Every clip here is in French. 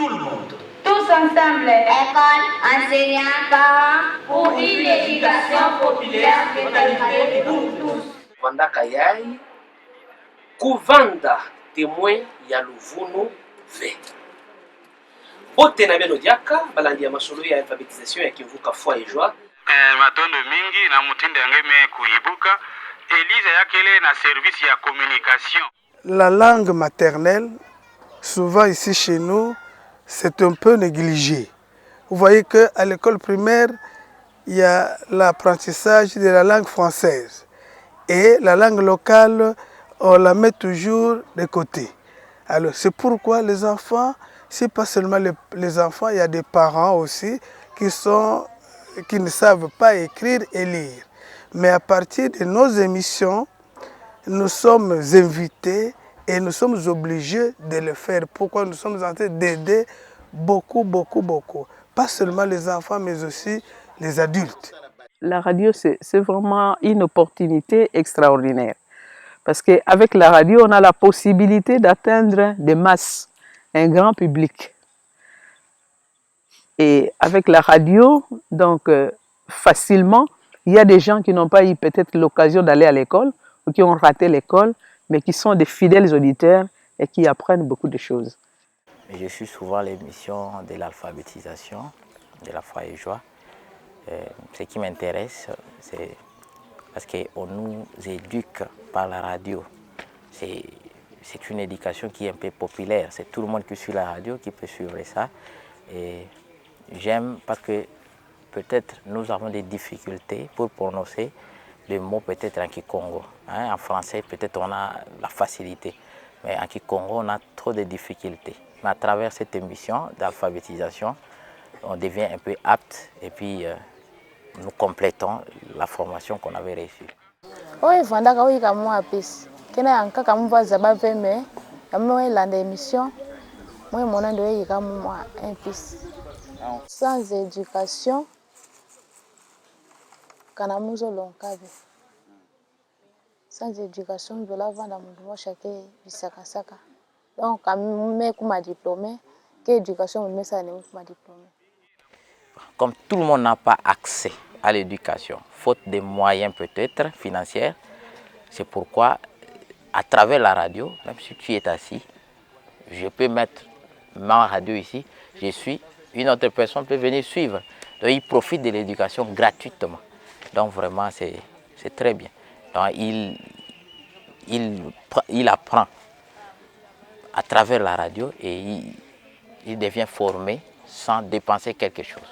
tout le monde. Tous ensemble, école, enseignants, parents, pour une éducation populaire de qualité pour tous. Vandaka yai kuvanda témoin ya Luvuno V. Bote na beno diaka balandi ya masolo ya alphabétisation ya Kivuka foi et joie. Matondo mingi na mutindo ngeme kuibuka Elise yakele na service ya communication. La langue maternelle, souvent ici chez nous, c'est un peu négligé. Vous voyez qu'à l'école primaire, il y a l'apprentissage de la langue française. Et la langue locale, on la met toujours de côté. Alors c'est pourquoi les enfants, c'est pas seulement les enfants, il y a des parents aussi qui ne savent pas écrire et lire. Mais à partir de nos émissions, nous sommes invités et nous sommes obligés de le faire. Pourquoi nous sommes en train d'aider beaucoup. Pas seulement les enfants, mais aussi les adultes. La radio, c'est vraiment une opportunité extraordinaire. Parce qu'avec la radio, on a la possibilité d'atteindre des masses, un grand public. Et avec la radio, donc facilement, il y a des gens qui n'ont pas eu peut-être l'occasion d'aller à l'école ou qui ont raté l'école, mais qui sont des fidèles auditeurs et qui apprennent beaucoup de choses. Je suis souvent à l'émission de l'alphabétisation, de la foi et joie. Ce qui m'intéresse, c'est parce qu'on nous éduque par la radio. C'est une éducation qui est un peu populaire. C'est tout le monde qui suit la radio qui peut suivre ça. Et j'aime parce que peut-être nous avons des difficultés pour prononcer le mot peut-être en Kikongo. En français, peut-être on a la facilité. Mais en Kikongo, on a trop de difficultés. Mais à travers cette émission d'alphabétisation, on devient un peu apte et puis nous complétons la formation qu'on avait reçue. Oui, Vandaka, oui, comme moi, puis, quand on a comme moi, ça va faire, mais moi, l'émission, moi, mon nom de comme moi, un piste. Sans éducation, quand on a l'oncabe. Sans éducation, je la vends à mon chacun, bisaka. Donc, quand je suis diplômé, quelle éducation je suis diplômé? Comme tout le monde n'a pas accès à l'éducation, faute de moyens peut-être financiers, c'est pourquoi à travers la radio, même si tu es assis, je peux mettre ma radio ici, je suis, une autre personne peut venir suivre. Donc il profite de l'éducation gratuitement. Donc vraiment c'est très bien. Donc il apprend à travers la radio et il devient formé sans dépenser quelque chose.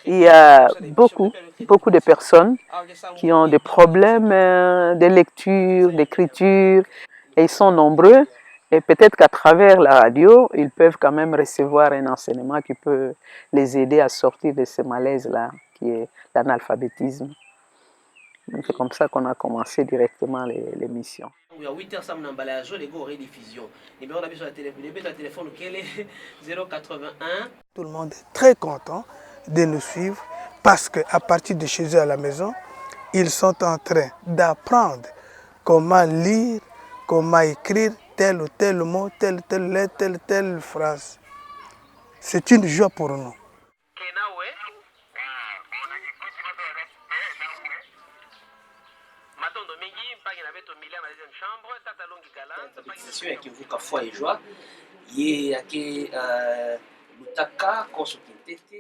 Il y a beaucoup de personnes qui ont des problèmes de lecture, d'écriture, et ils sont nombreux. Et peut-être qu'à travers la radio, ils peuvent quand même recevoir un enseignement qui peut les aider à sortir de ce malaise-là, qui est l'analphabétisme. C'est comme ça qu'on a commencé directement l'émission. Il y a 8 heures, ça m'a emballage, les gars, rediffusion. Et bien, on a vu sur le téléphone, quel est 081. Tout le monde est très content de nous suivre parce qu'à partir de chez eux à la maison, ils sont en train d'apprendre comment lire, comment écrire tel ou tel mot, telle lettre, telle phrase. C'est une joie pour nous. Alphabétisation ya Kivuka foi et joie. Ye yake Lutaka Konso Kintete.